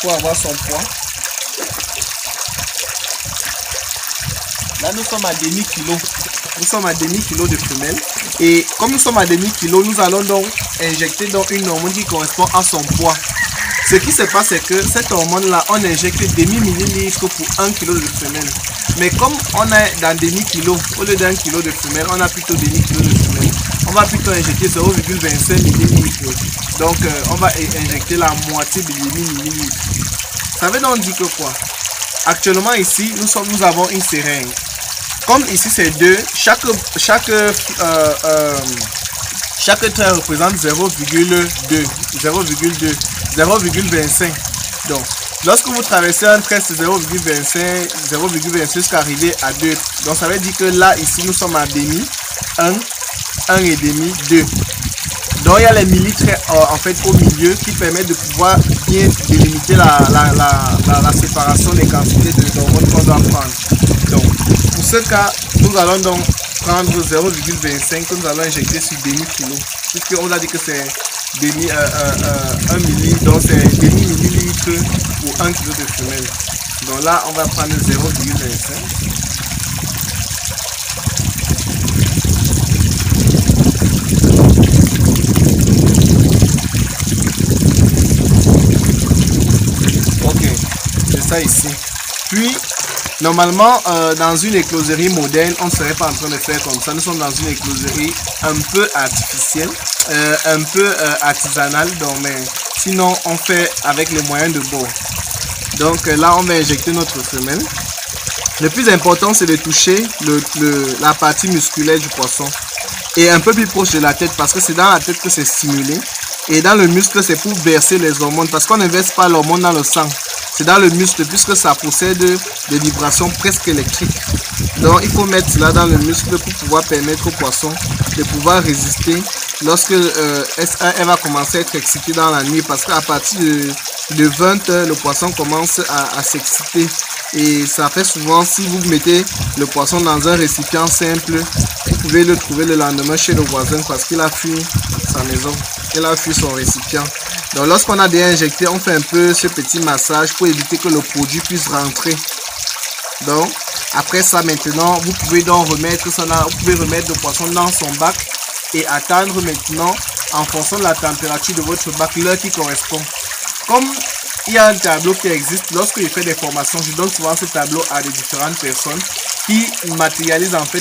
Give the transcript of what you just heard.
pour avoir son poids. Là, nous sommes à demi-kilo. Nous sommes à demi-kilo de femelle. Et comme nous sommes à demi-kilo, nous allons donc injecter dans une hormone qui correspond à son poids. Ce qui se passe, c'est que cette hormone-là, on injecte demi-millilitre pour 1 kg de femelle. Mais comme on est dans demi-kilo, au lieu d'1 kg de femelle, on a plutôt demi-kilo de femelle. On va plutôt injecter 0,25 millilitres. Donc, on va injecter la moitié de demi-millilitre. Ça veut donc dire que quoi? Actuellement, ici, nous avons une seringue. Comme ici, c'est 2, chaque trait représente 0,2, 0,25. Donc, lorsque vous traversez un trait, c'est 0,25, 0,26 jusqu'à arriver à 2. Donc, ça veut dire que là, ici, nous sommes à demi, 1 et demi, 2. Donc, il y a les millitraits en fait au milieu qui permettent de pouvoir bien délimiter la séparation des quantités de hormones qu'on doit prendre. Donc, pour ce cas, nous allons donc prendre 0,25 que nous allons injecter sur demi-kilo. Puisqu'on a dit que c'est 1 millilitre, donc c'est demi-millilitre pour 1 kg de femelle. Donc là, on va prendre 0,25. Ok, c'est ça ici. Puis, normalement, dans une écloserie moderne, on ne serait pas en train de faire comme ça. Nous sommes dans une écloserie un peu artificielle, un peu artisanale. Donc, mais sinon, on fait avec les moyens de bord. Donc là, on va injecter notre femelle. Le plus important, c'est de toucher la partie musculaire du poisson. Et un peu plus proche de la tête, parce que c'est dans la tête que c'est stimulé. Et dans le muscle, c'est pour verser les hormones, parce qu'on ne verse pas l'hormone dans le sang. C'est dans le muscle, puisque ça possède des vibrations presque électriques. Donc, il faut mettre cela dans le muscle pour pouvoir permettre au poisson de pouvoir résister lorsque elle va commencer à être excitée dans la nuit. Parce qu'à partir de 20 h, le poisson commence à s'exciter. Et ça fait souvent, si vous mettez le poisson dans un récipient simple, vous pouvez le trouver le lendemain chez le voisin parce qu'il a fui sa maison, il a fui son récipient. Donc lorsqu'on a déjà injecté, on fait un peu ce petit massage pour éviter que le produit puisse rentrer. Donc après ça, maintenant, vous pouvez donc remettre le poisson dans son bac et attendre maintenant en fonction de la température de votre bac l'heure qui correspond. Comme il y a un tableau qui existe, lorsque je fais des formations, je donne souvent ce tableau à des différentes personnes qui matérialisent en fait